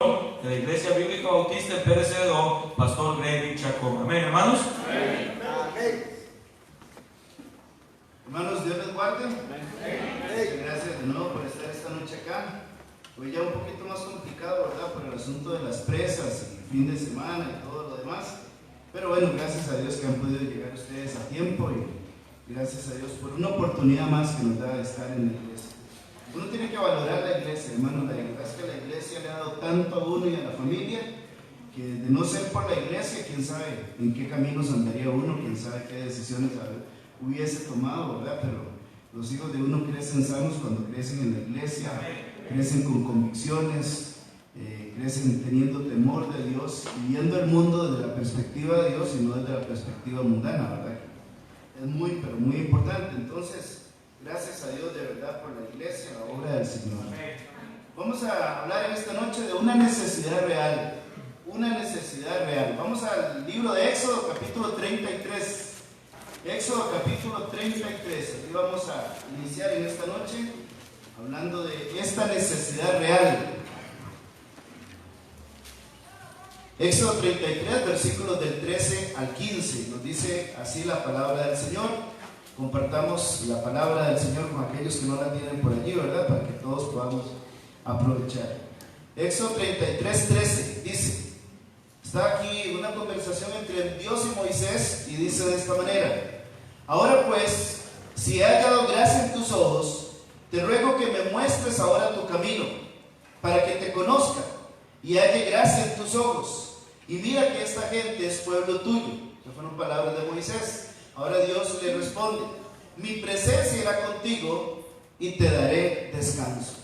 de la Iglesia Bíblica Bautista de Pérez Celedón, Pastor Greg Chacón. Amén, hermanos. Amén. Hermanos, Dios les guarde. Gracias de nuevo por estar esta noche acá. Hoy ya un poquito más complicado, ¿verdad? Por el asunto de las presas y el fin de semana y todo lo demás. Pero bueno, gracias a Dios que han podido llegar ustedes a tiempo y gracias a Dios por una oportunidad más que nos da de estar en la iglesia. Uno tiene que valorar la iglesia, hermanos. La verdad es que la iglesia le ha dado tanto a uno y a la familia que de no ser por la iglesia, quién sabe en qué caminos andaría uno, quién sabe qué decisiones hubiese tomado, ¿verdad? Pero los hijos de uno crecen sanos cuando crecen en la iglesia, crecen con convicciones, crecen teniendo temor de Dios y viendo el mundo desde la perspectiva de Dios y no desde la perspectiva mundana, ¿verdad? Es muy, pero muy importante. Entonces, gracias a Dios de verdad por la iglesia, la obra del Señor. Vamos a hablar en esta noche de una necesidad real. Una necesidad real. Vamos al libro de Éxodo, capítulo 33. Éxodo, capítulo 33. Aquí vamos a iniciar en esta noche hablando de esta necesidad real. Éxodo 33, versículos del 13 al 15. Nos dice así la palabra del Señor. Compartamos la palabra del Señor con aquellos que no la tienen por allí, ¿verdad? Para que todos podamos aprovechar. Éxodo 33, 13 dice, está aquí una conversación entre Dios y Moisés y dice de esta manera: ahora pues, si he hallado gracia en tus ojos, te ruego que me muestres ahora tu camino, para que te conozca y halle gracia en tus ojos, y mira que esta gente es pueblo tuyo. Estas fueron palabras de Moisés. Ahora Dios le responde: mi presencia irá contigo y te daré descanso.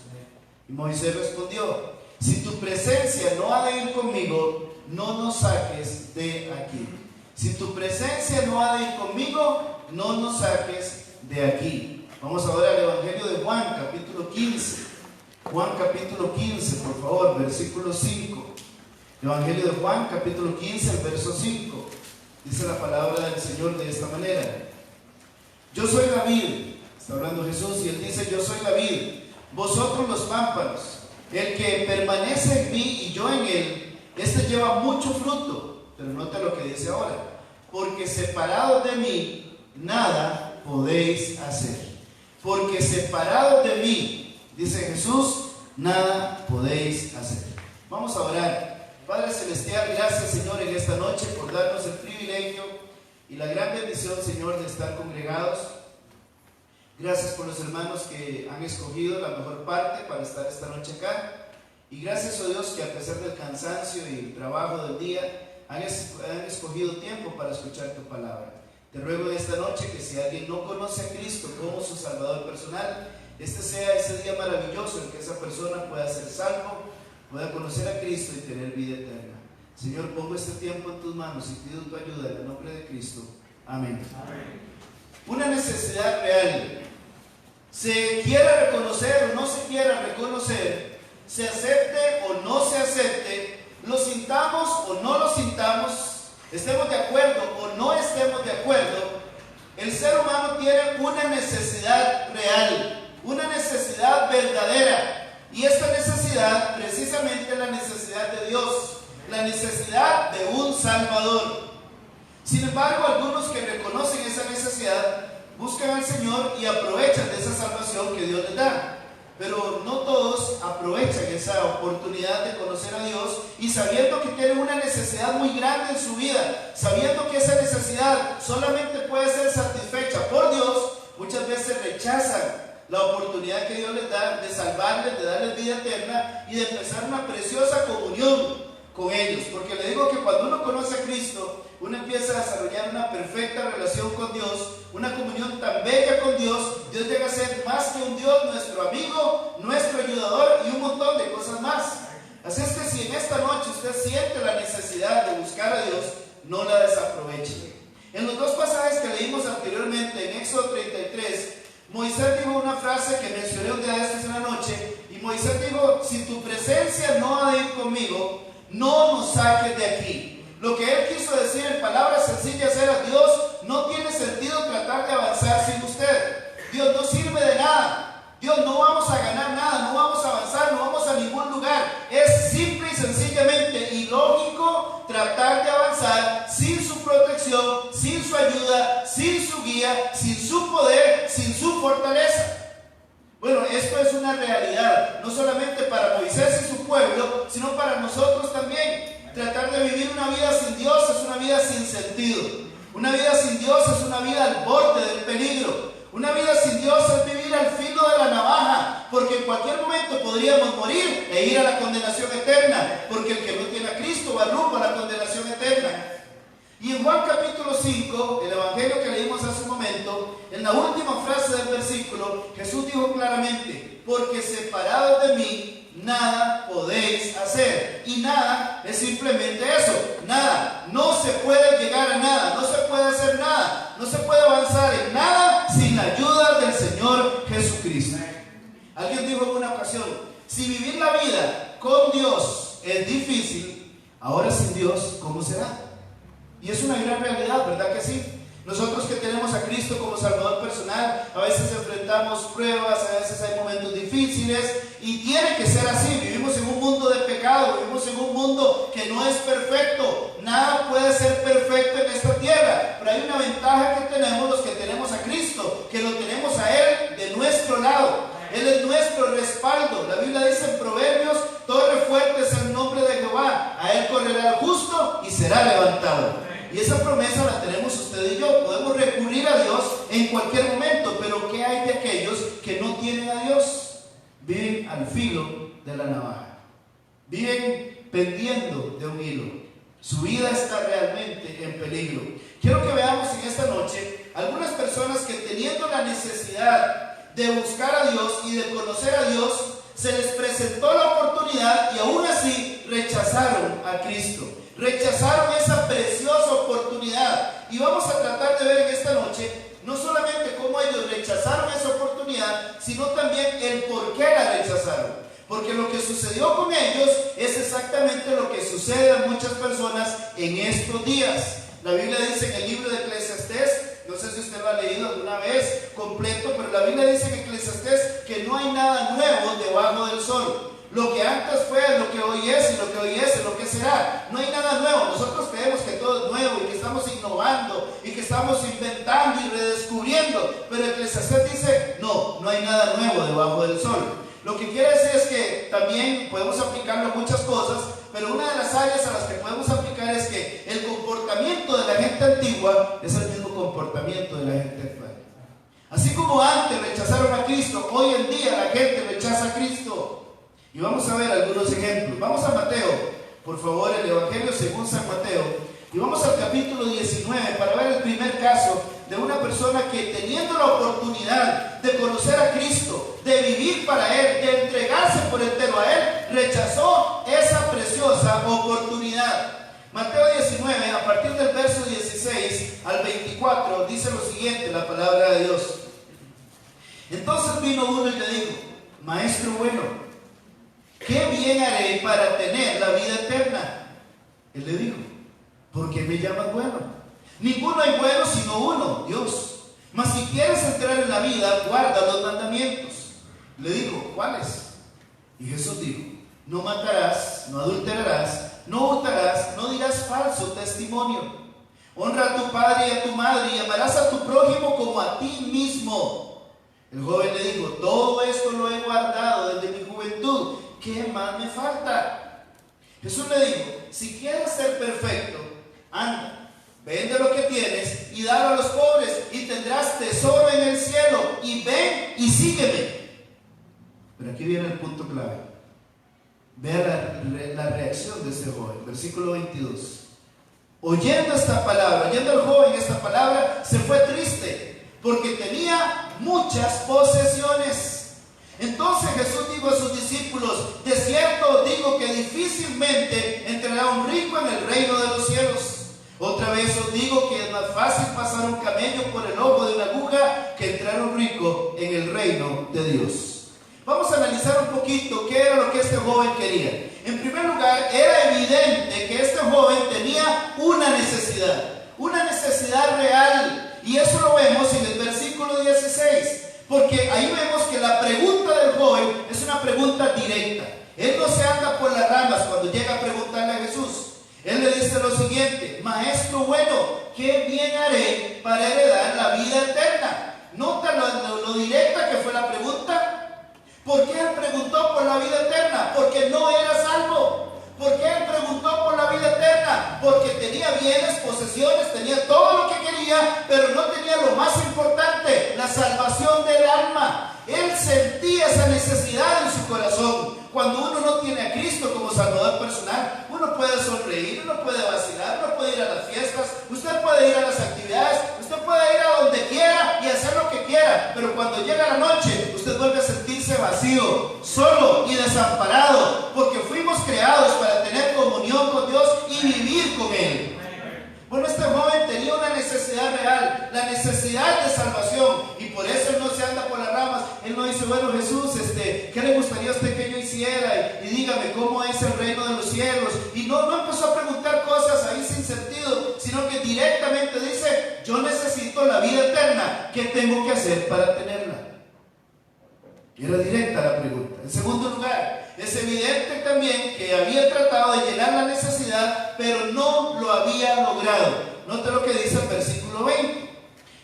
Y Moisés respondió: si tu presencia no ha de ir conmigo, no nos saques de aquí. Si tu presencia no ha de ir conmigo, no nos saques de aquí. Vamos ahora al Evangelio de Juan, capítulo 15. Juan, capítulo 15, por favor, versículo 5. Evangelio de Juan, capítulo 15, el verso 5. Dice la palabra del Señor de esta manera: yo soy la vid, está hablando Jesús, y él dice: yo soy la vid, vosotros los pámpanos. El que permanece en mí y yo en él, este lleva mucho fruto. Pero nota lo que dice ahora: porque separados de mí, nada podéis hacer. Porque separados de mí, dice Jesús, nada podéis hacer. Vamos a orar. Padre Celestial, gracias, Señor, en esta noche por darnos el privilegio y la gran bendición, Señor, de estar congregados. Gracias por los hermanos que han escogido la mejor parte para estar esta noche acá. Y gracias, oh Dios, que a pesar del cansancio y el trabajo del día, han escogido tiempo para escuchar tu palabra. Te ruego en esta noche que si alguien no conoce a Cristo como su Salvador personal, este sea ese día maravilloso en que esa persona pueda ser salvo, pueda conocer a Cristo y tener vida eterna. Señor, pongo este tiempo en tus manos y pido tu ayuda en el nombre de Cristo. Amén. Amén. Una necesidad real. Se quiera reconocer o no se quiera reconocer, se acepte o no se acepte, lo sintamos o no lo sintamos, estemos de acuerdo o no estemos de acuerdo, el ser humano tiene una necesidad real, una necesidad verdadera. Y esta necesidad, precisamente la necesidad de Dios, la necesidad de un Salvador. Sin embargo, algunos que reconocen esa necesidad, buscan al Señor y aprovechan de esa salvación que Dios les da. Pero no todos aprovechan esa oportunidad de conocer a Dios y sabiendo que tienen una necesidad muy grande en su vida, sabiendo que esa necesidad solamente puede ser satisfecha por Dios, muchas veces rechazan la oportunidad que Dios les da de salvarles, de darles vida eterna y de empezar una preciosa comunión con ellos. Porque le digo que cuando uno conoce a Cristo, uno empieza a desarrollar una perfecta relación con Dios, una comunión tan bella con Dios. Dios llega a ser más que un Dios, nuestro amigo, nuestro ayudador y un montón de cosas más. Así es que si en esta noche usted siente la necesidad de buscar a Dios, no la desaproveche. En los dos pasajes que leímos anteriormente, en Éxodo 33, Moisés dijo una frase que mencioné un día de estos en la noche, y Moisés dijo: si tu presencia no ha de ir conmigo, no nos saques de aquí. Lo que él quiso decir en palabras sencillas era: Dios, no tiene sentido tratar de avanzar sin usted. Dios, no sirve de nada. Dios, no vamos a ganar nada, no vamos a avanzar, no vamos a ningún lugar. Es simple y y sencillamente ilógico tratar de avanzar sin su protección, sin su ayuda, sin su guía, sin su poder, sin su fortaleza. Bueno, esto es una realidad, no solamente para Moisés y su pueblo, sino para nosotros también. Tratar de vivir una vida sin Dios es una vida sin sentido. Una vida sin Dios es una vida al borde del peligro. Una vida sin Dios es vivir al filo de la navaja, porque en cualquier momento podríamos morir e ir a la condenación eterna, porque el que no tiene a Cristo va rumbo a la condenación eterna. Y en Juan capítulo 5, el evangelio que leímos hace un momento, en la última frase del versículo, Jesús dijo claramente: porque separados de mí nada podéis hacer. Y nada es simplemente eso, nada. No se puede llegar a nada, no se puede hacer nada, no se puede avanzar en nada sin la ayuda del Señor Jesucristo. Alguien dijo en una ocasión: si vivir la vida con Dios es difícil, ahora sin Dios, ¿cómo será? Y es una gran realidad, ¿verdad que sí? Nosotros que tenemos a Cristo como Salvador personal, a veces enfrentamos pruebas, a veces hay momentos difíciles, y tiene que ser así. Vivimos en un mundo de pecado, vivimos en un mundo que no es perfecto. Nada puede ser perfecto en esta tierra, pero hay una ventaja que tenemos los que tenemos a Cristo, que lo tenemos a Él de nuestro lado. Él es nuestro respaldo. La Biblia dice en Proverbios: torre fuerte es el nombre de Jehová, a Él correrá el justo y será levantado. Y esa promesa la tenemos usted y yo. Podemos recurrir a Dios en cualquier momento, pero ¿qué hay de aquellos que no tienen a Dios? Viven al filo de la navaja, viven pendiendo de un hilo. Su vida está realmente en peligro. Quiero que veamos en esta noche algunas personas que, teniendo la necesidad de buscar a Dios y de conocer a Dios, se les presentó la oportunidad y aún así rechazaron a Cristo. Rechazaron esa preciosa oportunidad. Y vamos a tratar de ver en esta noche no solamente cómo ellos rechazaron esa oportunidad, sino también el por qué la rechazaron. Porque lo que sucedió con ellos es exactamente lo que sucede a muchas personas en estos días. La Biblia dice en el libro de Eclesiastés, no sé si usted lo ha leído alguna vez completo, pero la Biblia dice en Eclesiastés que no hay nada nuevo debajo del sol. Lo que antes fue, lo que hoy es, y lo que hoy es lo que será. No hay nada nuevo. Nosotros creemos que todo es nuevo y que estamos innovando y que estamos inventando y redescubriendo. Pero Eclesiastés dice: no hay nada nuevo debajo del sol. Lo que quiere decir es que también podemos aplicarlo a muchas cosas, pero una de las áreas a las que podemos aplicar es que el comportamiento de la gente antigua es el mismo comportamiento de la gente actual. Así como antes rechazaron a Cristo, hoy en día la gente rechaza a Cristo. Y vamos a ver algunos ejemplos. Vamos a Mateo, por favor, el Evangelio según San Mateo. Y vamos al capítulo 19 para ver el primer caso de una persona que, teniendo la oportunidad de conocer a Cristo, de vivir para Él, de entregarse por entero a Él, rechazó esa preciosa oportunidad. Mateo 19, a partir del verso 16 al 24, dice lo siguiente, la palabra de Dios. Entonces vino uno y le dijo: Maestro bueno, ¿qué bien haré para tener la vida eterna? Él le dijo: ¿por qué me llamas bueno? Ninguno hay bueno sino uno, Dios. Mas si quieres entrar en la vida, guarda los mandamientos. Le dijo: ¿cuáles? Y Jesús dijo: no matarás, no adulterarás, no hurtarás, no dirás falso testimonio. Honra a tu padre y a tu madre, y amarás a tu prójimo como a ti mismo. El joven le dijo: todo esto lo he guardado desde mi juventud. ¿Qué más me falta? Jesús le dijo: si quieres ser perfecto, anda, vende lo que tienes y dalo a los pobres, y tendrás tesoro en el cielo, y ven y sígueme. Pero aquí viene el punto clave. Vea la reacción de este joven. Versículo 22. Oyendo esta palabra, oyendo el joven esta palabra, se fue triste, porque tenía muchas posesiones. Entonces Jesús dijo a sus discípulos: de cierto os digo que difícilmente entrará un rico en el reino de los cielos. Otra vez os digo que es más fácil pasar un camello por el ojo de una aguja que entrar un rico en el reino de Dios. Vamos a analizar un poquito qué era lo que este joven quería. En primer lugar, era evidente que este joven tenía una necesidad real, y eso lo vemos en el versículo 16. Porque ahí vemos que la pregunta del joven es una pregunta directa. Él no se anda por las ramas cuando llega a preguntarle a Jesús. Él le dice lo siguiente: Maestro bueno, ¿qué bien haré para heredar la vida eterna? Nota lo directa que fue la pregunta. ¿Por qué él preguntó por la vida eterna? Porque no era salvo. ¿Por qué él preguntó por la vida eterna? Porque tenía bienes, posesiones, tenía todo lo que quería, pero no tenía lo más importante, la salvación del alma. Él sentía esa necesidad en su corazón. Cuando uno no tiene a Cristo como Salvador personal, uno puede sonreír, uno puede vacilar, uno puede ir a las fiestas, usted puede ir a las actividades, usted puede ir a donde quiera y hacer lo que quiera, pero cuando llega la noche, usted vuelve a sentirse vacío, solo y desamparado, porque fuimos creados para tener comunión con Dios y vivir con Él. Bueno, este joven tenía una necesidad real, la necesidad de salvación, y por eso él no se anda por las ramas. Él no dice: bueno, Jesús, ¿qué le gustaría a usted que yo hiciera? Y dígame cómo es el reino de los cielos. Y no empezó a preguntar cosas ahí sin sentido, sino que directamente dice: yo necesito la vida eterna, ¿qué tengo que hacer para tenerla? Era directa la pregunta. En segundo lugar, es evidente también que había tratado de llenar la necesidad, pero no lo había logrado. Note lo que dice el versículo 20.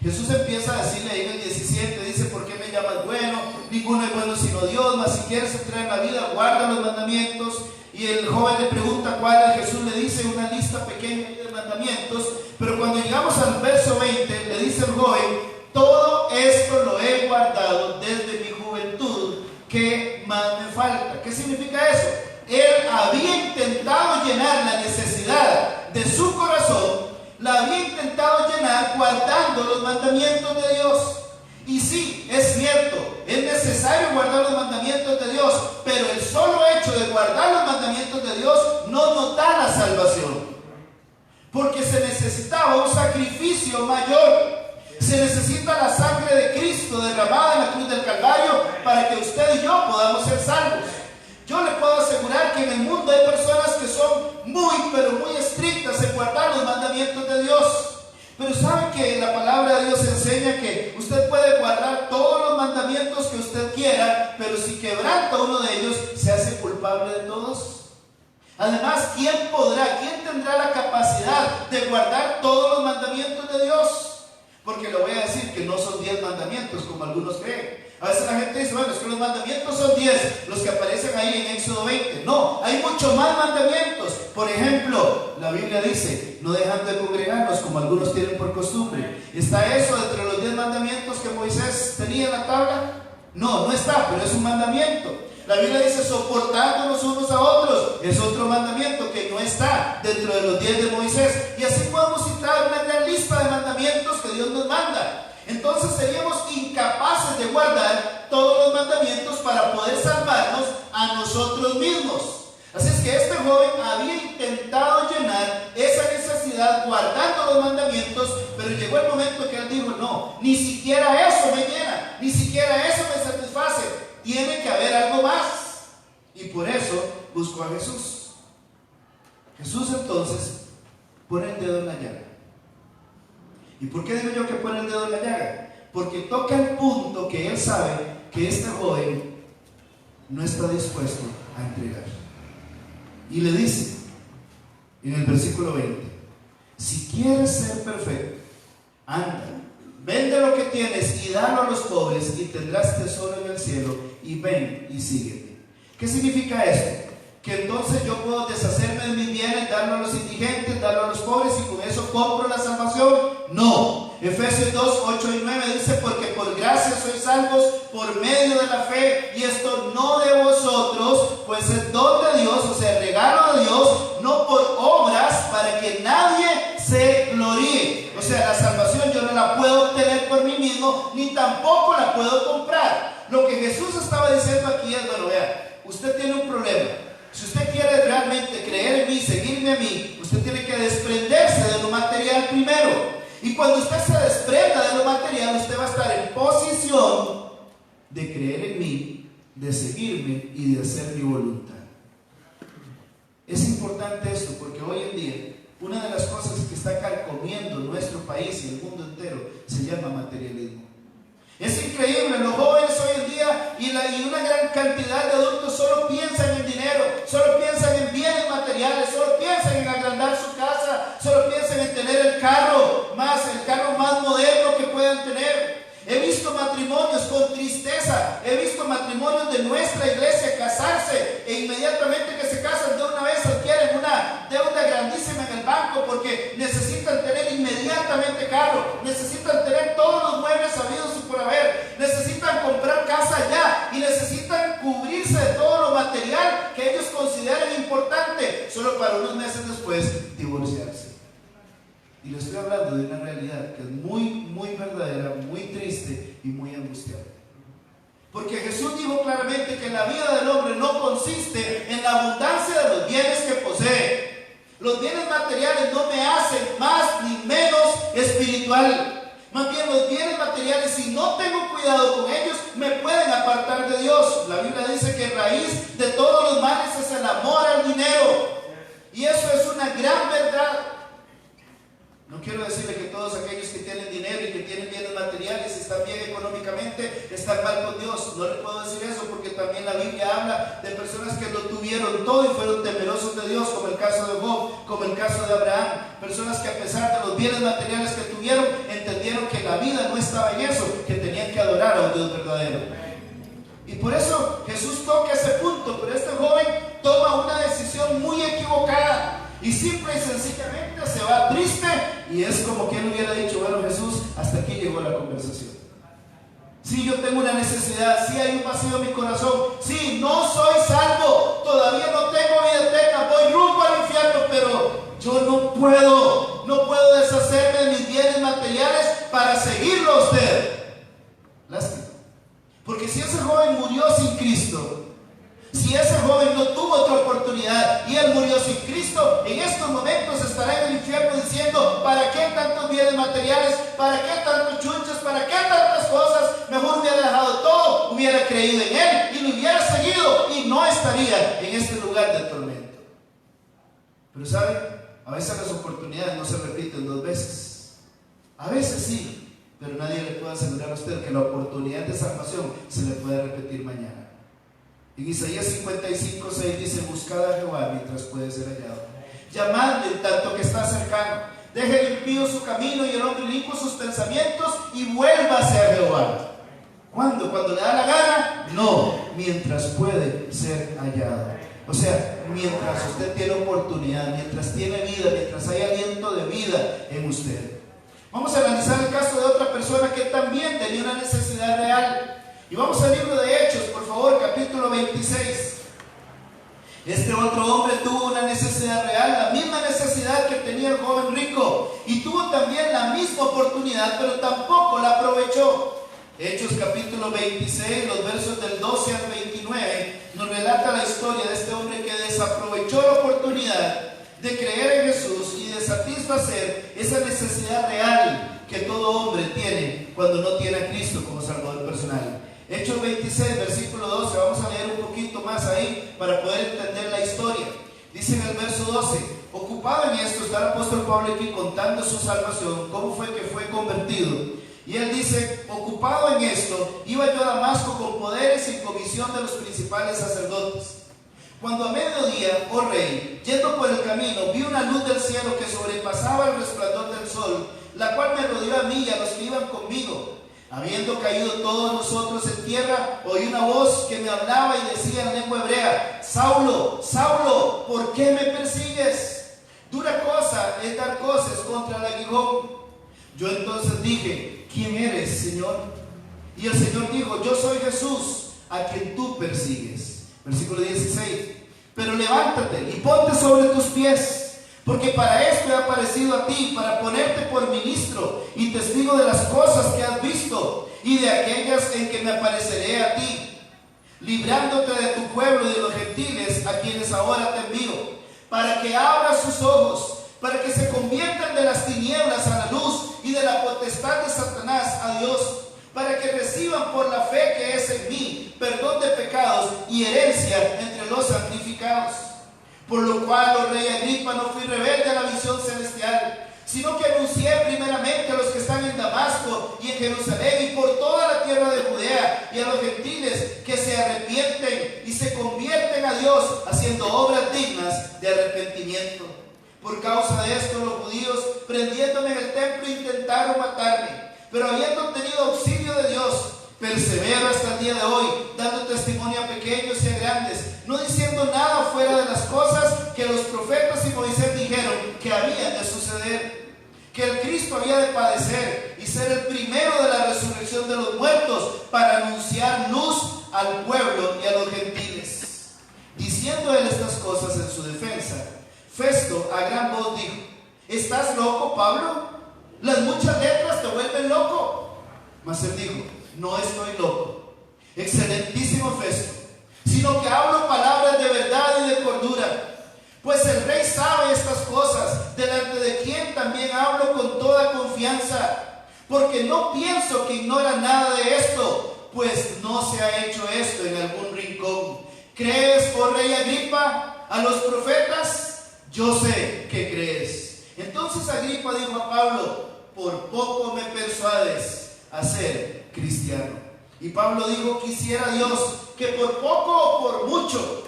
Jesús empieza a decirle ahí en el 17, dice: ¿por qué me llamas bueno? Ninguno es bueno sino Dios, mas si quieres entrar en la vida, guarda los mandamientos. Y el joven le pregunta cuál es. Jesús le dice una lista pequeña de mandamientos, pero cuando llegamos al verso 20, le dice el joven: todo esto lo he guardado desde mi juventud, ¿qué más me falta? ¿Qué significa eso? Él había intentado llenar la necesidad de su corazón, la había intentado llenar guardando los mandamientos de Dios. Y sí, es cierto, es necesario guardar los mandamientos de Dios, pero el solo hecho de guardar los mandamientos de Dios no nos da la salvación, porque se necesitaba un sacrificio mayor. Se necesita la sangre de Cristo derramada en la cruz del Calvario para que usted y yo podamos ser salvos. Yo le puedo asegurar que en el mundo hay personas que son pero muy estrictas en guardar los mandamientos de Dios. Pero ¿saben que la palabra de Dios enseña que usted puede guardar todos los mandamientos que usted quiera, pero si quebranta uno de ellos, se hace culpable de todos? Además, ¿quién tendrá la capacidad de guardar todos los mandamientos de Dios? Porque le voy a decir que no son 10 mandamientos como algunos creen. A veces la gente dice: bueno, es que los mandamientos son 10, los que aparecen ahí en Éxodo 20. No, hay muchos más mandamientos. Por ejemplo, la Biblia dice: no dejan de congregarnos como algunos tienen por costumbre. ¿Está eso entre los 10 mandamientos que Moisés tenía en la tabla? No, no está, pero es un mandamiento. La Biblia dice: soportándonos unos a otros, es otro mandamiento que no está dentro de los 10 de Moisés. Y así podemos citar una gran lista de mandamientos que Dios nos manda. Entonces seríamos incapaces de guardar todos los mandamientos para poder salvarnos a nosotros mismos. Así es que este joven había intentado llenar esa necesidad guardando los mandamientos, pero llegó el momento que él dijo: no, ni siquiera eso me llena, ni siquiera eso me satisface, tiene que haber algo más. Y por eso buscó a Jesús. Jesús entonces pone el dedo en la llaga. ¿Y por qué digo yo que pone el dedo en la llaga? Porque toca el punto que él sabe que este joven no está dispuesto a entregar. Y le dice en el versículo 20: si quieres ser perfecto, anda, vende lo que tienes y dalo a los pobres y tendrás tesoro en el cielo, y ven y sígueme. ¿Qué significa esto? Que entonces yo puedo deshacerme de mis bienes, darlo a los indigentes, darlo a los pobres, y con eso compro la salvación. No. Efesios 2, 8 y 9 dice: porque por gracia sois salvos por medio de la fe, y esto no de vosotros, pues es don de Dios, o sea, regalo de Dios, no por obras, para que nadie se gloríe. O sea, la salvación yo no la puedo obtener por mí mismo, ni tampoco la puedo comprar. Lo que Jesús estaba diciendo aquí es: bueno, vea, usted tiene un problema. Si usted quiere realmente creer en mí, seguirme a mí, usted tiene que desprenderse de lo material primero. Y cuando usted se desprenda de lo material, usted va a estar en posición de creer en mí, de seguirme y de hacer mi voluntad. Es importante esto porque hoy en día una de las cosas que está carcomiendo nuestro país y el mundo entero se llama materialismo. Es increíble, los jóvenes hoy en día y una gran cantidad de adultos solo piensan en dinero, solo piensan en bienes materiales, solo piensan en agrandar su casa, solo piensan en tener el carro más moderno que puedan tener. He visto matrimonios con tristeza, he visto matrimonios de nuestra iglesia casarse e inmediatamente que se casan de una vez adquieren una deuda grandísima en el banco porque necesitan tener inmediatamente carro, necesitan tener todos los muebles habidos y por haber, necesitan comprar casa ya y necesitan cubrirse de todo lo material que ellos consideran importante, solo para unos meses después divorciarse. Y le estoy hablando de una realidad que es muy, muy verdadera, muy triste y muy angustiante. Porque Jesús dijo claramente que la vida del hombre no consiste en la abundancia de los bienes que posee. Los bienes materiales no me hacen más ni menos espiritual. Más bien los bienes materiales, si no tengo cuidado con ellos, me pueden apartar de Dios. La Biblia dice que raíz de todos los males es el amor al dinero. Y eso es una gran verdad. No quiero decirle que todos aquellos que tienen dinero y que tienen bienes materiales y están bien económicamente están mal con Dios. No le puedo decir eso porque también la Biblia habla de personas que lo tuvieron todo y fueron temerosos de Dios, como el caso de Job, como el caso de Abraham. Personas que a pesar de los bienes materiales que tuvieron, entendieron que la vida no estaba en eso, que tenían que adorar a un Dios verdadero. Y por eso Jesús toca ese punto, pero este joven toma una decisión muy equivocada. Y simple y sencillamente se va triste y es como que él hubiera dicho, bueno Jesús, hasta aquí llegó la conversación. Sí, yo tengo una necesidad, sí hay un vacío en mi corazón, sí, no soy salvo, todavía no tengo vida eterna, voy rumbo al infierno, pero yo no puedo deshacerme de mis bienes materiales para seguirlo a usted. Lástima. Porque si ese joven murió sin Cristo, si ese joven no tuvo otra oportunidad y él murió sin Cristo, en estos momentos estará en el infierno diciendo, ¿para qué tantos bienes materiales? ¿Para qué tantos chunches? ¿Para qué tantas cosas? Mejor hubiera dejado todo, hubiera creído en él y lo hubiera seguido y no estaría en este lugar de tormento. Pero ¿saben? A veces las oportunidades no se repiten dos veces. A veces sí, pero nadie le puede asegurar a usted que la oportunidad de salvación se le puede repetir mañana. En Isaías 55:6 dice, buscad a Jehová mientras puede ser hallado. Llamadle en tanto que está cercano. Deje el impío su camino y el hombre inicuo sus pensamientos y vuélvase a Jehová. ¿Cuándo? ¿Cuando le da la gana? No, mientras puede ser hallado. O sea, mientras usted tiene oportunidad, mientras tiene vida, mientras hay aliento de vida en usted. Vamos a analizar el caso de otra persona que también tenía una necesidad real. Y vamos al libro de Hechos, por favor, capítulo 26. Este otro hombre tuvo una necesidad real, la misma necesidad que tenía el joven rico, y tuvo también la misma oportunidad, pero tampoco la aprovechó. Hechos capítulo 26, los versos del 12 al 29, nos relata la historia de este hombre que desaprovechó la oportunidad de creer en Jesús y de satisfacer esa necesidad real que todo hombre tiene cuando no tiene a Cristo como Salvador personal. Hechos 26, versículo 12, vamos a leer un poquito más ahí para poder entender la historia. Dice en el verso 12, ocupado en esto está el apóstol Pablo aquí contando su salvación, cómo fue que fue convertido. Y él dice, ocupado en esto, iba yo a Damasco con poderes y comisión de los principales sacerdotes. Cuando a mediodía, oh rey, yendo por el camino, vi una luz del cielo que sobrepasaba el resplandor del sol, la cual me rodeó a mí y a los que iban conmigo. Habiendo caído todos nosotros en tierra, oí una voz que me hablaba y decía en lengua hebrea, Saulo, Saulo, ¿por qué me persigues? Dura cosa es dar cosas contra el aguijón. Yo entonces dije, ¿quién eres, Señor? Y el Señor dijo, yo soy Jesús, a quien tú persigues. Versículo 16, pero levántate y ponte sobre tus pies, porque para esto he aparecido a ti, para ponerte por ministro y testigo de las cosas que has visto y de aquellas en que me apareceré a ti, librándote de tu pueblo y de los gentiles a quienes ahora te envío, para que abras sus ojos, para que se conviertan de las tinieblas a la luz y de la potestad de Satanás a Dios, para que reciban por la fe que es en mí perdón de pecados y herencia entre los santificados. Por lo cual, oh rey Agripa, no fui rebelde a la visión celestial, sino que anuncié primeramente a los que están en Damasco Damasco y en Jerusalén y por toda la tierra de Judea, y a los gentiles que se arrepienten y se convierten a Dios haciendo obras dignas de arrepentimiento. Por causa de esto los judíos, prendiéndome en el templo, intentaron matarme, pero habiendo tenido auxilio de Dios, persevero hasta el día de hoy, dando testimonio a pequeños y a grandes, no diciendo nada fuera de las cosas que los profetas y Moisés dijeron que habían de suceder, que el Cristo había de padecer y ser el primero de la resurrección de los muertos, para anunciar luz al pueblo y a los gentiles. Diciendo él estas cosas en su defensa, Festo a gran voz dijo: ¿estás loco, Pablo? Las muchas letras te vuelven loco. Mas él dijo: no estoy loco, excelentísimo Festo, sino que hablo palabras de verdad y de cordura. Pues el rey sabe estas cosas, delante de quien también hablo con toda confianza, porque no pienso que ignora nada de esto, pues no se ha hecho esto en algún rincón. ¿Crees, oh rey Agripa, a los profetas? Yo sé que crees. Entonces Agripa dijo a Pablo: por poco me persuades a ser cristiano. Y Pablo dijo: quisiera Dios que por poco o por mucho,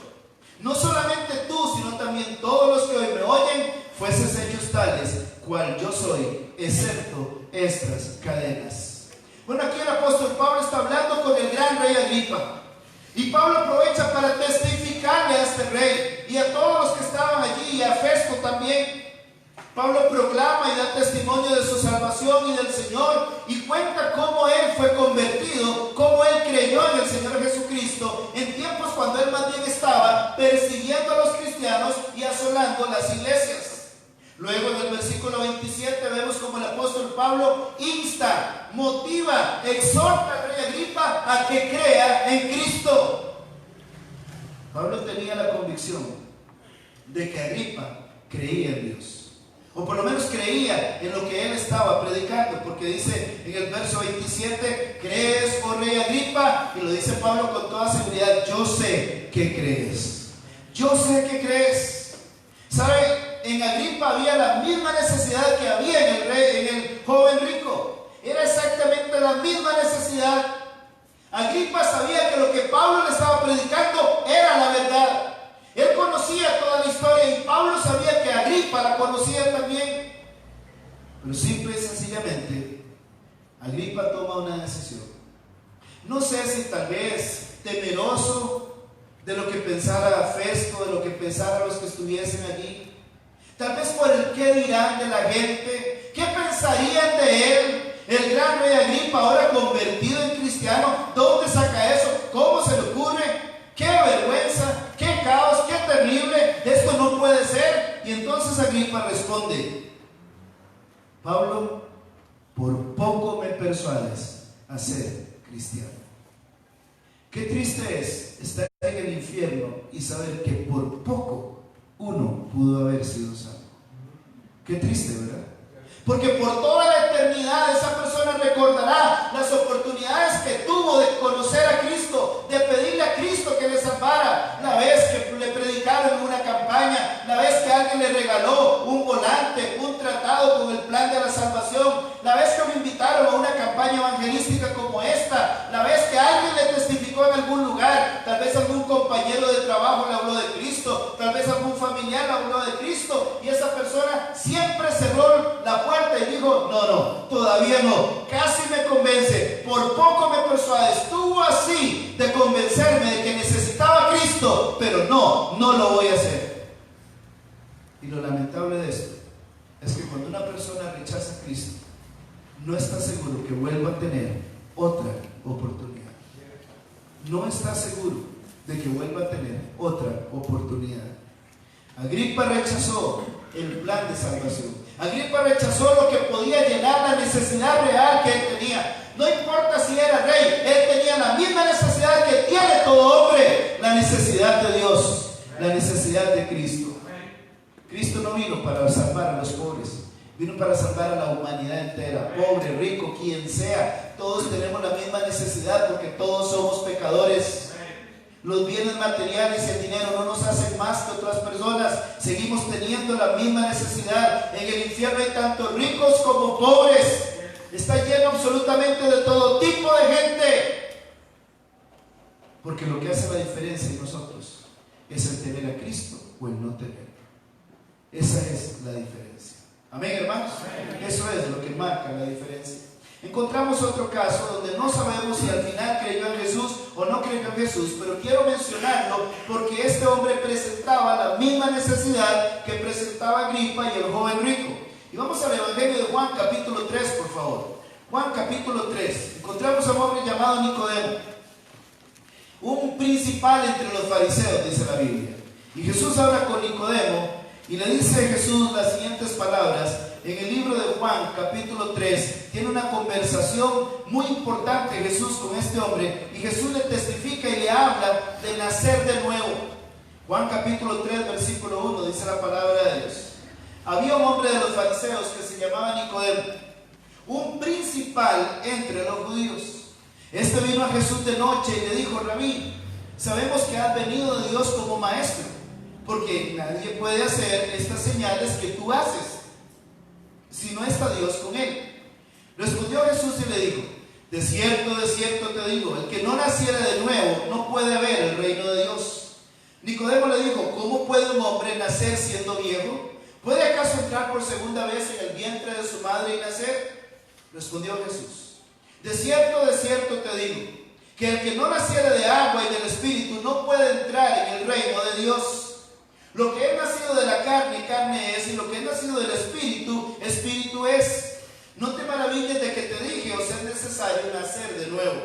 no solamente tú, sino también todos los que hoy me oyen, fueses hechos tales cual yo soy, excepto estas cadenas. Bueno, aquí el apóstol Pablo está hablando con el gran rey Agripa, y Pablo aprovecha para testificarle a este rey y a todos los que estaban allí, y a Festo también. Pablo proclama y da testimonio de su salvación y del Señor, y cuenta cómo él fue convertido, cómo él creyó en el Señor Jesucristo en tiempos cuando él más bien estaba persiguiendo a los cristianos y asolando las iglesias. Luego en el versículo 27 vemos como el apóstol Pablo insta, motiva, exhorta al rey Agripa a que crea en Cristo. Pablo tenía la convicción de que Agripa creía en Dios, o por lo menos creía en lo que él estaba predicando, porque dice en el verso 27: ¿crees, oh rey Agripa? Y lo dice Pablo con toda seguridad: yo sé que crees. Yo sé que crees. ¿Sabe? En Agripa había la misma necesidad que había en el joven rico. Era exactamente la misma necesidad. Agripa sabía que lo que Pablo le estaba predicando era la verdad. Él conocía toda la historia, y Pablo sabía que Agripa la conocía también. Pero simple y sencillamente, Agripa toma una decisión. No sé si tal vez temeroso de lo que pensara Festo, de lo que pensaran los que estuviesen allí. Tal vez por el qué dirán de la gente, qué pensarían de él. El gran rey Agripa, ahora convertido en cristiano, ¿dónde saca eso? ¿Cómo se le ocurre? ¡Qué vergüenza! ¡Qué caos! ¡Qué terrible! Esto no puede ser. Y entonces Agripa responde: Pablo, por poco me persuades a ser cristiano. Qué triste es estar en el infierno y saber que por poco uno pudo haber sido salvo. Qué triste, ¿verdad? Porque por toda la eternidad esa persona recordará las oportunidades que tuvo de conocer a Cristo, de pedirle a Cristo que le salvara, la vez que le predicaron en una campaña, la vez que alguien le regaló un volante, un tratado con el plan de la salvación, la vez que lo invitaron a una campaña evangelística como esta, la vez que alguien le testificó en algún lugar, tal vez algún compañero de trabajo le habló de Cristo, tal vez algún familiar le habló de Cristo, y esa persona siempre cerró la puerta y dijo: no, todavía no, casi me convence, por poco me persuades. Estuvo así de convencerme de que necesitaba a Cristo, pero no lo voy a hacer. Y lo lamentable de esto es que cuando una persona rechaza a Cristo, no está seguro que vuelva a tener otra oportunidad. No está seguro de que vuelva a tener otra oportunidad. Agripa rechazó el plan de salvación. Agripa rechazó lo que podía llenar la necesidad real que él tenía. No importa si era rey, él tenía la misma necesidad que tiene todo hombre: la necesidad de Dios, la necesidad de Cristo. Cristo no vino para salvar a los pobres, vino para salvar a la humanidad entera, pobre, rico, quien sea. Todos tenemos la misma necesidad porque todos somos pecadores. Los bienes materiales y el dinero no nos hacen más que otras personas. Seguimos teniendo la misma necesidad. En el infierno hay tanto ricos como pobres. está lleno absolutamente de todo tipo de gente. Porque lo que hace la diferencia en nosotros es el tener a Cristo o el no tenerlo. Esa es la diferencia. Amén, hermanos. Eso es lo que marca la diferencia. Encontramos otro caso donde no sabemos si al final creyó en Jesús o no creyó en Jesús, pero quiero mencionarlo porque este hombre presentaba la misma necesidad que presentaba Agripa y el joven rico. Y vamos al Evangelio de Juan capítulo 3, por favor. Juan capítulo 3. Encontramos a un hombre llamado Nicodemo, un principal entre los fariseos, dice la Biblia. Y Jesús habla con Nicodemo y le dice a Jesús las siguientes palabras. En el libro de Juan capítulo 3 tiene una conversación muy importante Jesús con este hombre, y Jesús le testifica y le habla de nacer de nuevo. Juan capítulo 3 versículo 1 dice la palabra de Dios: había un hombre de los fariseos que se llamaba Nicodemo, un principal entre los judíos. Este vino a Jesús de noche y le dijo: Rabí, sabemos que has venido de Dios como maestro, porque nadie puede hacer estas señales que tú haces si no está Dios con él. Respondió Jesús y le dijo: de cierto te digo, el que no naciera de nuevo no puede ver el reino de Dios. Nicodemo le dijo: ¿cómo puede un hombre nacer siendo viejo? ¿Puede acaso entrar por segunda vez en el vientre de su madre y nacer? Respondió Jesús: de cierto te digo, que el que no naciera de agua y del Espíritu no puede entrar en el reino de Dios. Lo que es nacido de la carne, carne es, y lo que es nacido del Espíritu, Espíritu es. No te maravilles de que te dije: os es necesario nacer de nuevo.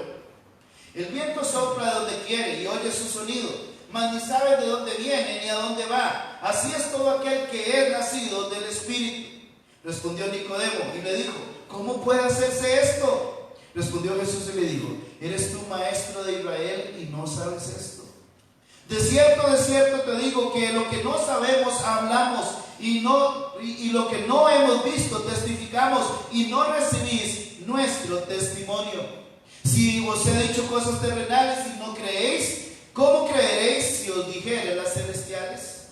El viento sopla de donde quiere y oye su sonido, mas ni sabes de dónde viene ni a dónde va. Así es todo aquel que es nacido del Espíritu. Respondió Nicodemo y le dijo: ¿cómo puede hacerse esto? Respondió Jesús y le dijo: ¿eres tú maestro de Israel y no sabes esto? De cierto te digo que lo que no sabemos hablamos, y lo que no hemos visto testificamos, y no recibís nuestro testimonio. Si os he dicho cosas terrenales y no creéis, ¿cómo creeréis si os dijere las celestiales?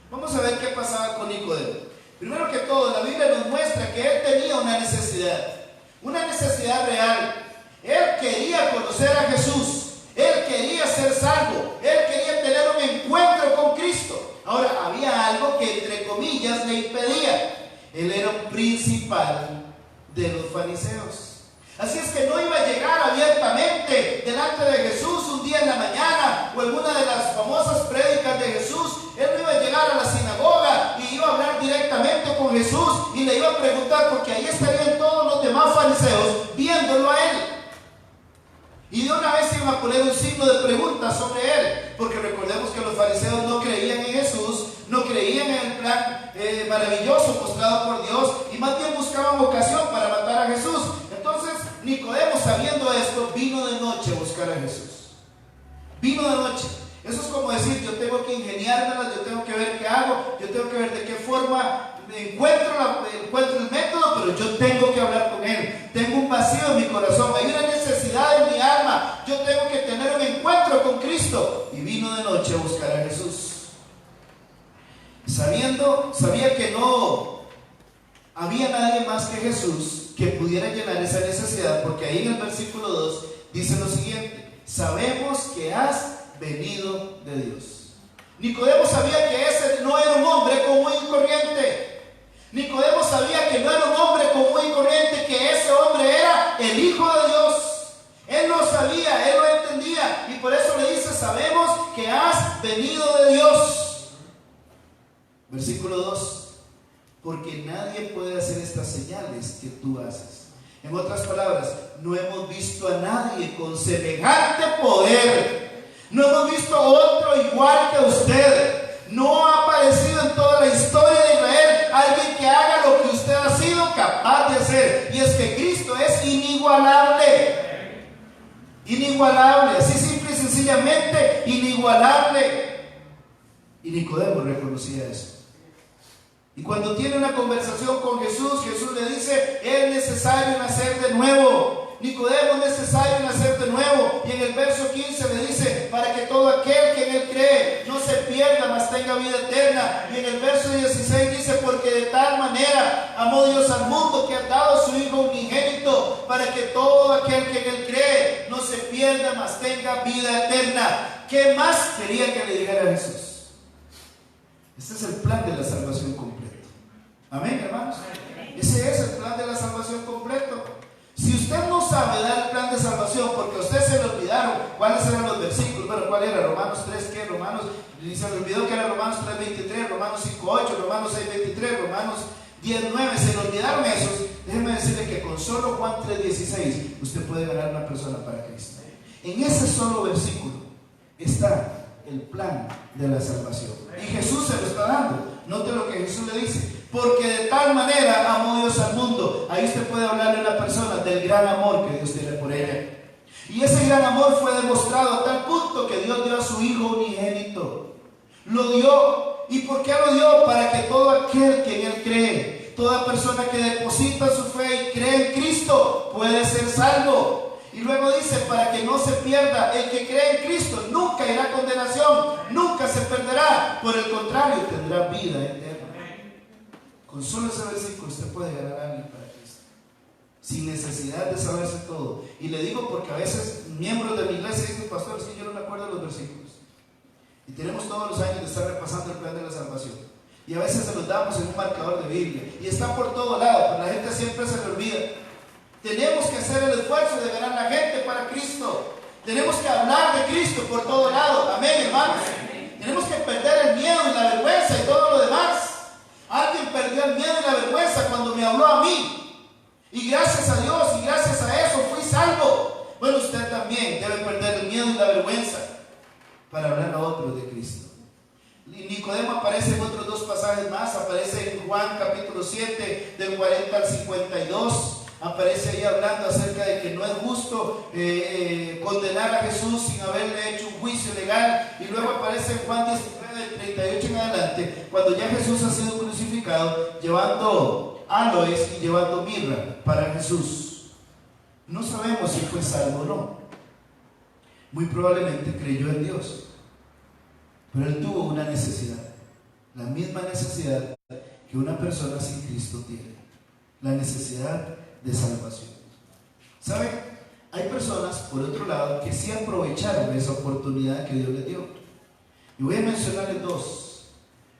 Vamos a ver qué pasaba con Nicodemo. Primero que todo, la Biblia nos muestra que él tenía una necesidad real. Él quería conocer a Jesús. Él quería ser salvo. Él quería tener un encuentro con Cristo. Ahora, había algo que entre comillas le impedía. Él era un principal de los fariseos. Así es que no iba a llegar abiertamente delante de Jesús un día en la mañana o en una de las famosas prédicas de Jesús. Él no iba a llegar a la sinagoga y iba a hablar directamente con Jesús y le iba a preguntar, porque ahí estarían todos los demás fariseos viéndolo a él. Y de una vez iban a poner un signo de pregunta sobre él, porque recordemos que los fariseos no creían en Jesús, no creían en el plan maravilloso mostrado por Dios, y más bien buscaban ocasión para matar a Jesús. Entonces Nicodemo, sabiendo esto, vino de noche a buscar a Jesús. Vino de noche. Eso es como decir: yo tengo que ingeniármelas, yo tengo que ver qué hago, yo tengo que ver de qué forma encuentro el método, pero yo tengo que hablar con él. Tengo un vacío en mi corazón, hay una necesidad en mi alma, yo tengo que tener un encuentro con Cristo. Y vino de noche a buscar a Jesús, sabía que no había nadie más que Jesús que pudiera llenar esa necesidad, porque ahí en el versículo 2 dice lo siguiente: sabemos que has venido de Dios. Nicodemo sabía que ese no era un hombre común y corriente. Nicodemo sabía que no era un hombre común y corriente, que ese hombre era el Hijo de Dios. Él lo sabía, él lo entendía, y por eso le dice: sabemos que has venido de Dios. Versículo 2: porque nadie puede hacer estas señales que tú haces. En otras palabras, no hemos visto a nadie con semejante poder. No hemos visto otro igual que usted. No ha aparecido en toda la historia de Israel alguien que haga lo que usted ha sido capaz de hacer. Y es que Cristo es inigualable. Inigualable, así simple y sencillamente inigualable. Y Nicodemo reconocía eso. Y cuando tiene una conversación con Jesús, Jesús le dice: es necesario nacer de nuevo. Nicodemo, es necesario nacer de nuevo. Y en el verso 15 le dice: para que todo aquel que en él cree no se pierda, mas tenga vida eterna. Y en el verso 16 dice: porque de tal manera amó Dios al mundo, que ha dado a su Hijo unigénito, para que todo aquel que en él cree no se pierda, mas tenga vida eterna. ¿Qué más quería que le dijera Jesús? Este es el plan de la salvación completo. Amén, hermanos. Ese es el plan de la salvación completo. Si usted no sabe dar el plan de salvación, porque a usted se le olvidaron cuáles eran los versículos, bueno, ¿cuál era? Romanos 3, ¿qué? Romanos, y se le olvidó que era Romanos 3:23, Romanos 5:8, Romanos 6:23, Romanos 10:9, se le olvidaron esos. Déjeme decirle que con solo Juan 3:16 usted puede ganar una persona para Cristo. En ese solo versículo está el plan de la salvación, y Jesús se lo está dando. Note lo que Jesús le dice: porque de tal manera amó Dios al mundo. Ahí usted puede hablarle a una persona del gran amor que Dios tiene por ella. Y ese gran amor fue demostrado a tal punto que Dios dio a su Hijo unigénito. Lo dio. ¿Y por qué lo dio? Para que todo aquel que en él cree, toda persona que deposita su fe y cree en Cristo, puede ser salvo. Y luego dice: para que no se pierda el que cree en Cristo, nunca irá a condenación, nunca se perderá, por el contrario, tendrá vida eterna. Con solo ese versículo usted puede ganar a alguien para Cristo, sin necesidad de saberse todo. Y le digo porque a veces miembros de mi iglesia dicen: pastor, es que yo no me acuerdo de los versículos. Y tenemos todos los años de estar repasando el plan de la salvación. Y a veces se los damos en un marcador de Biblia. Y está por todo lado, pero la gente siempre se le olvida. Tenemos que hacer el esfuerzo de ganar a la gente para Cristo. Tenemos que hablar de Cristo por todo lado. Amén, hermanos. Tenemos que perder el miedo y la vergüenza y todo lo demás. Alguien perdió el miedo y la vergüenza cuando me habló a mí. Y gracias a Dios y gracias a eso fui salvo. Bueno, usted también debe perder el miedo y la vergüenza para hablar a otros de Cristo. Y Nicodemo aparece en otros dos pasajes más. Aparece en Juan capítulo 7 del 40 al 52. Aparece ahí hablando acerca de que no es justo condenar a Jesús sin haberle hecho un juicio legal. Y luego aparece en Juan 19 del 38 en adelante, cuando ya Jesús ha sido crucificado, llevando aloes y llevando mirra para Jesús. No sabemos si fue salvo o no. Muy probablemente creyó en Dios, pero él tuvo una necesidad, la misma necesidad que una persona sin Cristo tiene, la necesidad de salvación. ¿Saben? Hay personas, por otro lado, que sí aprovecharon esa oportunidad que Dios les dio. Y voy a mencionarles dos.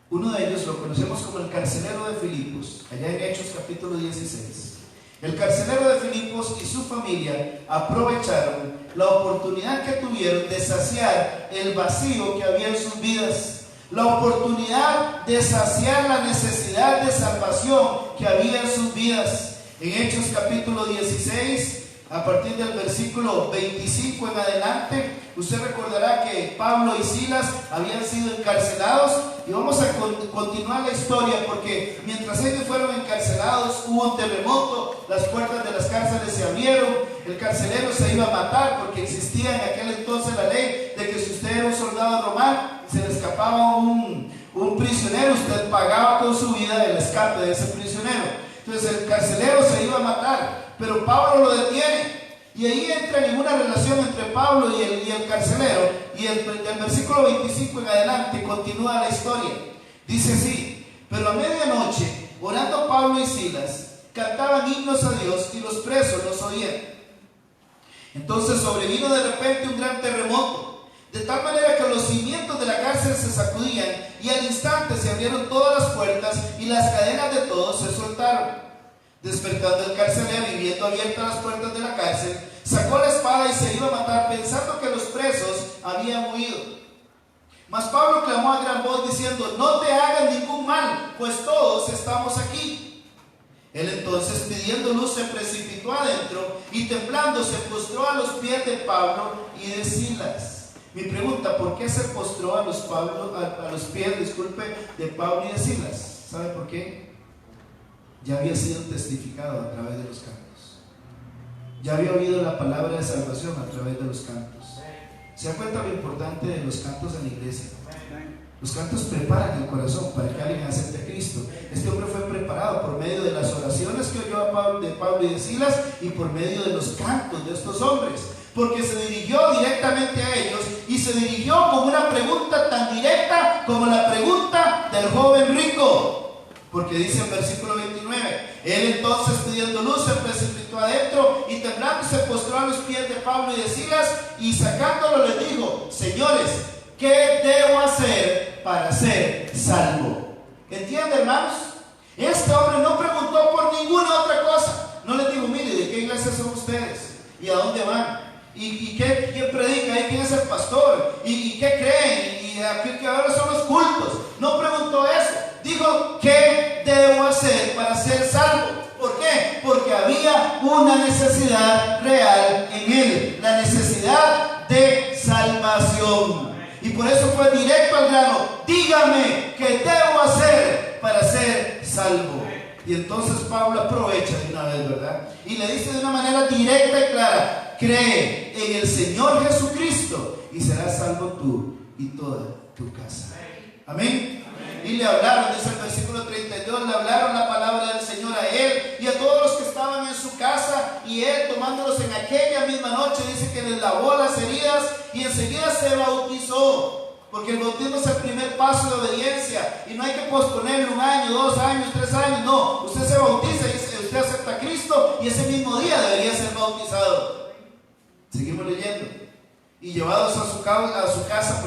Uno de ellos lo conocemos como el carcelero de Filipos, allá en Hechos capítulo 16. El carcelero de Filipos y su familia aprovecharon la oportunidad que tuvieron de saciar el vacío que había en sus vidas, la oportunidad de saciar la necesidad de salvación que había en sus vidas. En Hechos capítulo 16, a partir del versículo 25 en adelante, usted recordará que Pablo y Silas habían sido encarcelados. Y vamos a continuar la historia, porque mientras ellos fueron encarcelados hubo un terremoto, las puertas de las cárceles se abrieron, el carcelero se iba a matar, porque existía en aquel entonces la ley de que si usted era un soldado romano, se le escapaba un prisionero, usted pagaba con su vida el escape de ese prisionero. Entonces el carcelero se iba a matar, pero Pablo lo detiene. Y ahí entran en una relación entre Pablo y el carcelero. Y del versículo 25 en adelante continúa la historia. Dice así: pero a medianoche, orando Pablo y Silas, cantaban himnos a Dios y los presos los oían. Entonces sobrevino de repente un gran terremoto, de tal manera que los cimientos de la cárcel se sacudían, y al instante se abrieron todas las puertas y las cadenas de todos se soltaron. Despertando el carcelero y viendo abiertas las puertas de la cárcel, sacó la espada y se iba a matar, pensando que los presos habían huido. Mas Pablo clamó a gran voz diciendo: no te hagan ningún mal, pues todos estamos aquí. Él entonces, pidiendo luz, se precipitó adentro y temblando se postró a los pies de Pablo y de Silas. Mi pregunta: ¿por qué se postró a los pies de Pablo y de Silas? ¿Sabe por qué? Ya había sido testificado a través de los cantos. Ya había oído la palabra de salvación a través de los cantos. ¿Se da cuenta lo importante de los cantos en la iglesia? Los cantos preparan el corazón para que alguien acepte a Cristo. Este hombre fue preparado por medio de las oraciones que oyó de Pablo y de Silas, y por medio de los cantos de estos hombres, porque se dirigió directamente a ellos, y se dirigió con una pregunta tan directa como la pregunta del joven rico. Porque dice en versículo 29: Él entonces, pidiendo luz, se precipitó adentro y temblando se postró a los pies de Pablo y de Silas, y sacándolo les dijo: señores, ¿qué debo hacer para ser salvo? ¿Entienden, hermanos? Este hombre no preguntó por ninguna otra cosa. No les dijo: mire, ¿de qué iglesia son ustedes? ¿Y a dónde van? ¿Y quién predica? ¿Y quién es el pastor? ¿Y qué creen? ¿Y a qué ahora son los cultos? No preguntó eso. Dijo: ¿qué debo hacer para ser salvo? ¿Por qué? Porque había una necesidad real en él, la necesidad de salvación. Y por eso fue directo al grano: dígame, ¿qué debo hacer para ser salvo? Y entonces Pablo aprovecha de una vez, ¿verdad? Y le dice de una manera directa y clara: cree en el Señor Jesucristo y serás salvo tú y toda tu casa. Amén. Y le hablaron, dice el versículo 32, le hablaron la palabra del Señor a él y a todos los que estaban en su casa, y él, tomándolos en aquella misma noche, dice que les lavó las heridas y enseguida se bautizó. Porque el bautismo es el primer paso de obediencia y no hay que posponerlo 1 año, 2 años, 3 años. No, usted se bautiza y usted acepta a Cristo y ese mismo día debería ser bautizado. Seguimos leyendo. Y llevados a su casa,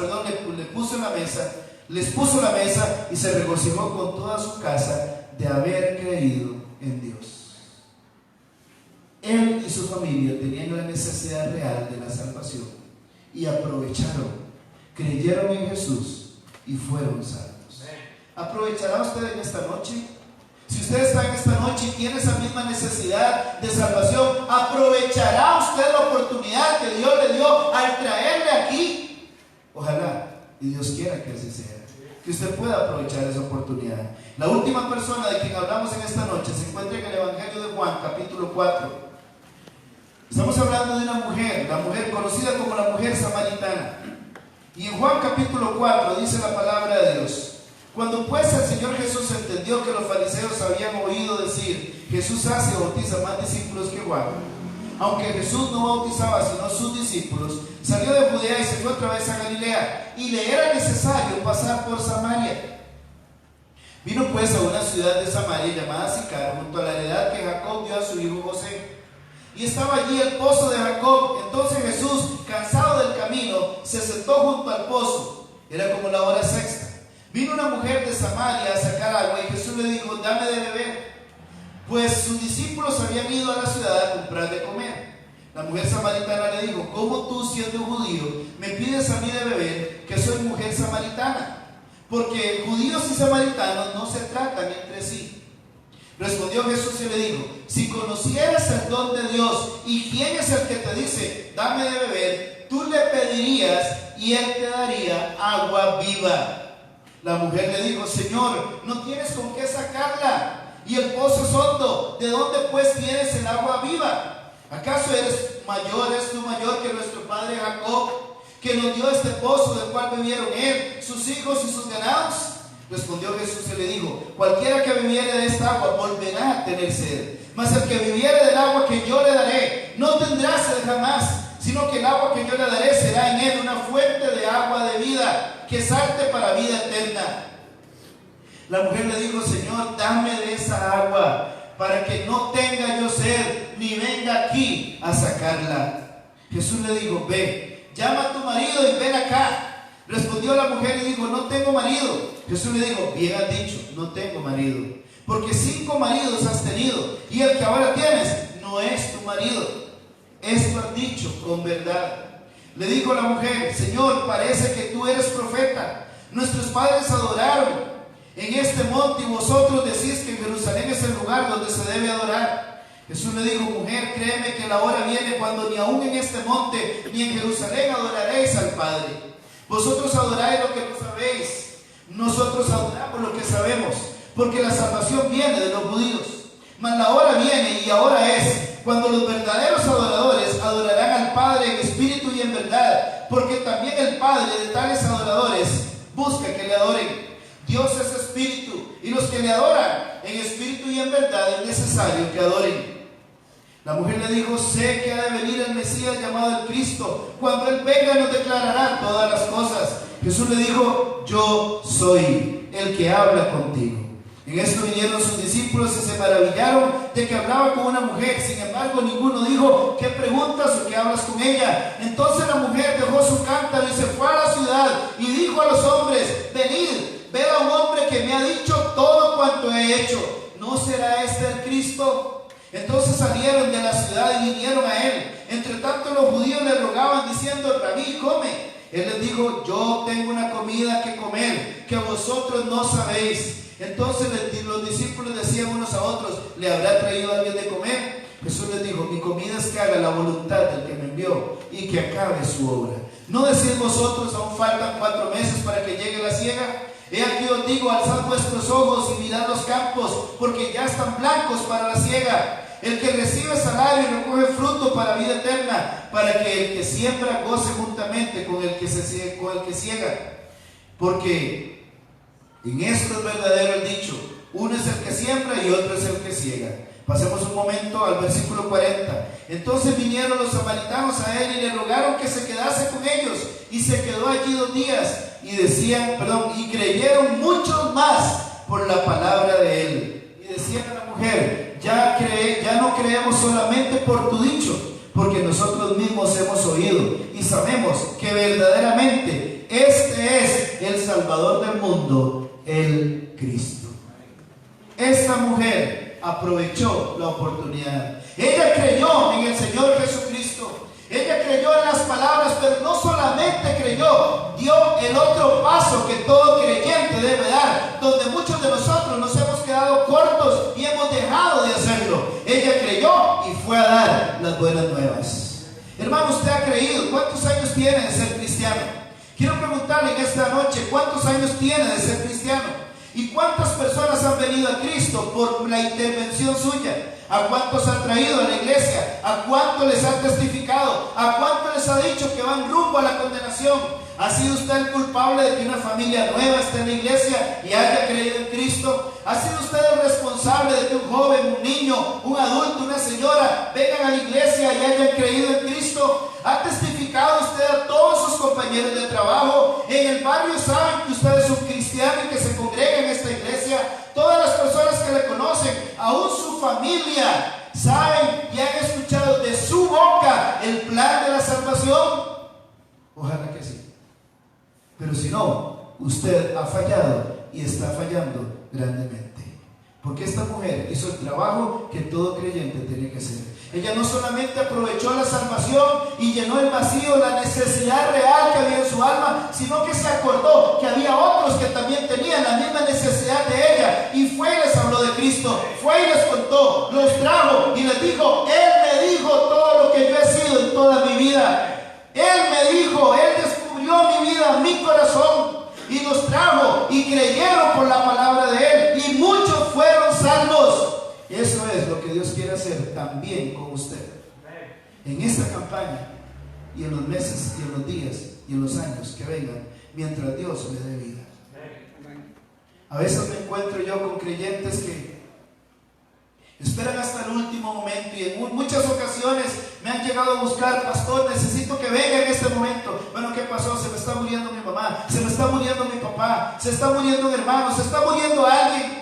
les puso la mesa y se regocijó con toda su casa de haber creído en Dios. Él y su familia tenían la necesidad real de la salvación y aprovecharon. Creyeron en Jesús y fueron salvos. ¿Aprovechará usted en esta noche? Si usted está en esta noche y tiene esa misma necesidad de salvación, ¿aprovechará usted la oportunidad que Dios le dio al traerle aquí? Ojalá, y Dios quiera que así sea, que usted pueda aprovechar esa oportunidad. La última persona de quien hablamos en esta noche se encuentra en el Evangelio de Juan, capítulo 4. Estamos hablando de una mujer, la mujer conocida como la mujer samaritana. Y en Juan capítulo 4 dice la palabra de Dios: cuando pues el Señor Jesús entendió que los fariseos habían oído decir: Jesús hace y bautiza más discípulos que Juan, aunque Jesús no bautizaba sino sus discípulos, salió de Judea y se fue otra vez a Galilea, y le era necesario pasar por Samaria. Vino pues a una ciudad de Samaria llamada Sicar, junto a la heredad que Jacob dio a su hijo José. Y estaba allí el pozo de Jacob. Entonces Jesús, cansado del camino, se sentó junto al pozo. Era como la hora sexta. Vino una mujer de Samaria a sacar agua y Jesús le dijo: dame de beber. Pues sus discípulos habían ido a la ciudad a comprar de comer. La mujer samaritana le dijo: ¿cómo tú, siendo judío, me pides a mí de beber, que soy mujer samaritana? Porque judíos y samaritanos no se tratan entre sí. Respondió Jesús y le dijo: si conocieras el don de Dios y quién es el que te dice: dame de beber, tú le pedirías y él te daría agua viva. La mujer le dijo: Señor, no tienes con qué sacarla y el pozo es hondo. ¿De dónde pues tienes el agua viva? ¿Acaso eres tú mayor que nuestro padre Jacob, que nos dio este pozo del cual bebieron él, sus hijos y sus ganados? Respondió Jesús y le dijo: cualquiera que bebiere de esta agua volverá a tener sed, mas el que bebiere del agua que yo le daré no tendrá sed jamás, sino que el agua que yo le daré será en él una fuente de agua de vida, que salte para vida eterna. La mujer le dijo: Señor, dame de esa agua, para que no tenga yo sed, ni venga aquí a sacarla. Jesús le dijo: ve, llama a tu marido y ven acá. Respondió la mujer y dijo: no tengo marido. Jesús le dijo: bien has dicho, no tengo marido, porque 5 maridos has tenido, y el que ahora tienes no es tu marido. Esto has dicho con verdad. Le dijo la mujer: Señor, parece que tú eres profeta. Nuestros padres adoraron en este monte y vosotros decís que en Jerusalén es el lugar donde se debe adorar. Jesús le dijo: mujer, créeme que la hora viene cuando ni aún en este monte ni en Jerusalén adoraréis al Padre. Vosotros adoráis lo que no sabéis, nosotros adoramos lo que sabemos, porque la salvación viene de los judíos. Mas la hora viene, y ahora es, cuando los verdaderos adoradores adorarán al Padre en espíritu y en verdad, porque también el Padre de tales adoradores busca que le adoren. Dios es espíritu, y los que le adoran en espíritu y en verdad es necesario que adoren. La mujer le dijo: sé que ha de venir el Mesías llamado el Cristo. Cuando Él venga nos declarará todas las cosas. Jesús le dijo: yo soy el que habla contigo. En esto vinieron sus discípulos y se maravillaron de que hablaba con una mujer. Sin embargo, ninguno dijo: ¿qué preguntas o qué hablas con ella? Entonces la mujer dejó su cántaro y se fue a la ciudad y dijo a los hombres: venid, ved a un hombre que me ha dicho todo cuanto he hecho. ¿No será este el Cristo? Entonces salieron de la ciudad y vinieron a él. Entre tanto los judíos le rogaban diciendo: Rabí, come. Él les dijo: yo tengo una comida que comer que vosotros no sabéis. Entonces los discípulos decían unos a otros: ¿le habrá traído alguien de comer? Jesús les dijo: mi comida es que haga la voluntad del que me envió y que acabe su obra. ¿No decís vosotros: aún faltan 4 meses para que llegue la siega? He aquí os digo: alzad vuestros ojos y mirad los campos, porque ya están blancos para la siega. El que recibe salario y recoge fruto para vida eterna, para que el que siembra goce juntamente con el que ciega. Porque en esto es verdadero el dicho: uno es el que siembra y otro es el que ciega. Pasemos un momento al versículo 40. Entonces vinieron los samaritanos a él y le rogaron que se quedase con ellos, y se quedó allí 2 días. Y creyeron muchos más por la palabra de él. Y decían a la mujer: ya no creemos solamente por tu dicho, porque nosotros mismos hemos oído y sabemos que verdaderamente este es el Salvador del mundo, el Cristo. Esta mujer aprovechó la oportunidad. Ella creyó en el Señor Jesucristo. Ella creyó en las palabras, pero no solamente creyó, dio el otro paso que todo creyente debe dar, donde muchos de nosotros nos hemos quedado cortos y hemos dejado de hacerlo. Ella creyó y fue a dar las buenas nuevas. Hermano, usted ha creído. ¿Cuántos años tiene de ser cristiano? Quiero preguntarle en esta noche: ¿cuántos años tiene de ser cristiano? ¿Y cuántas personas han venido a Cristo por la intervención suya? ¿A cuántos han traído a la iglesia? ¿A cuántos les han testificado? ¿A cuántos les ha dicho que van rumbo a la condenación? ¿Ha sido usted el culpable de que una familia nueva esté en la iglesia y haya creído en Cristo? ¿Ha sido usted el responsable de que un joven, un niño, un adulto, una señora vengan a la iglesia y hayan creído en Cristo? ¿Ha testificado usted a todos sus compañeros de trabajo? En el barrio saben que usted es un cristiano y que se congrega en esta iglesia. Todas las personas que le conocen, aún su familia, saben y han escuchado de su boca el plan de la salvación. Ojalá que sí. Pero si no, usted ha fallado y está fallando grandemente. Porque esta mujer hizo el trabajo que todo creyente tiene que hacer. Ella no solamente aprovechó la salvación y llenó el vacío, la necesidad real que había en su alma, sino que se acordó que había otros que también tenían la misma necesidad de ella, y fue y les habló de Cristo, fue y les contó, los trajo y les dijo: Él me dijo todo lo que yo he sido en toda mi vida. Él me dijo, Él descubrió mi vida, mi corazón, y los trajo y creyeron por la palabra de Él, y muchos fueron salvos. Eso es lo que Dios quiere hacer también con usted en esta campaña, y en los meses y en los días y en los años que vengan, mientras Dios le dé vida. A veces me encuentro yo con creyentes que esperan hasta el último momento, y en muchas ocasiones me han llegado a buscar: pastor, necesito que venga en este momento. Bueno, ¿qué pasó? Se me está muriendo mi mamá, se me está muriendo mi papá, se está muriendo un hermano, se está muriendo alguien.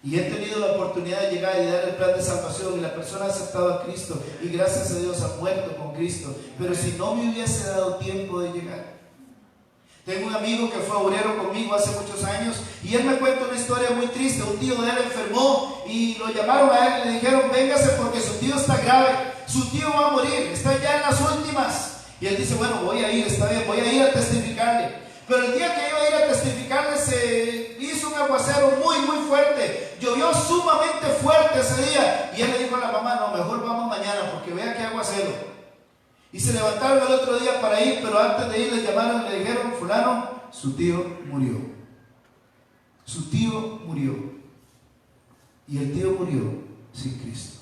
Y he tenido la oportunidad de llegar y dar el plan de salvación, y la persona ha aceptado a Cristo y gracias a Dios ha muerto con Cristo. Pero si no me hubiese dado tiempo de llegar. Tengo un amigo que fue obrero conmigo hace muchos años, y él me cuenta una historia muy triste. Un tío de él enfermó y lo llamaron a él y le dijeron: véngase porque su tío está grave, su tío va a morir, está ya en las últimas. Y él dice: bueno, voy a ir, está bien, voy a ir a testificarle. Pero el día que iba a ir a testificarle se hizo un aguacero muy fuerte, llovió sumamente fuerte ese día, y él le dijo a la mamá: no, mejor vamos mañana porque vea qué aguacero. Y se levantaron el otro día para ir, pero antes de ir les llamaron y le dijeron: fulano, su tío murió. Su tío murió. Y el tío murió sin Cristo.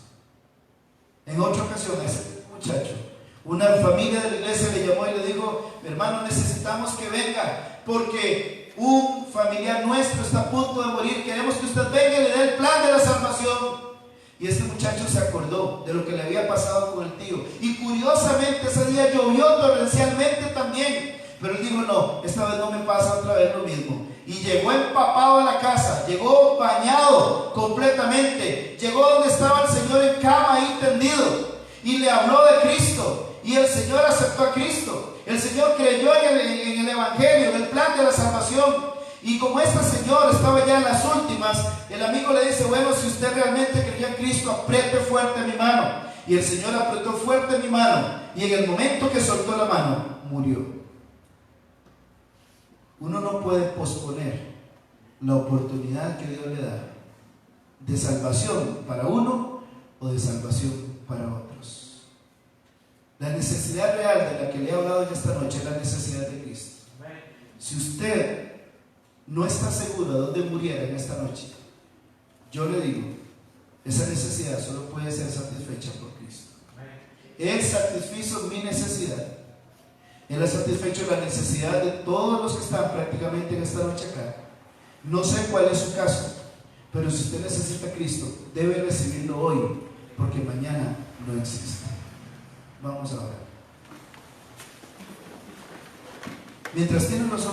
En otra ocasión, ese muchacho, una familia de la iglesia le llamó y le dijo: hermano, necesitamos que venga porque un familiar nuestro está a punto de morir, queremos que usted venga y le dé el plan de la salvación. Y este muchacho se acordó de lo que le había pasado con el tío, y curiosamente ese día llovió torrencialmente también, pero él dijo: no, esta vez no me pasa otra vez lo mismo. Y llegó empapado a la casa, llegó bañado completamente, llegó donde estaba el Señor en cama ahí tendido y le habló de Cristo, y el Señor aceptó a Cristo. El Señor creyó en el Evangelio, en el plan de la salvación. Y como esta señora estaba ya en las últimas, el amigo le dice: bueno, si usted realmente creyó en Cristo, apriete fuerte mi mano. Y el Señor apretó fuerte mi mano, y en el momento que soltó la mano, murió. Uno no puede posponer la oportunidad que Dios le da de salvación para uno o de salvación para otros. La necesidad real de la que le he hablado en esta noche es la necesidad de Cristo. Si usted no está seguro de dónde muriera en esta noche, yo le digo, esa necesidad solo puede ser satisfecha por Cristo. Él satisfizo mi necesidad. Él ha satisfecho la necesidad de todos los que están prácticamente en esta noche acá. No sé cuál es su caso, pero si usted necesita a Cristo, debe recibirlo hoy, porque mañana no existe. Vamos a orar. Mientras tienen los ojos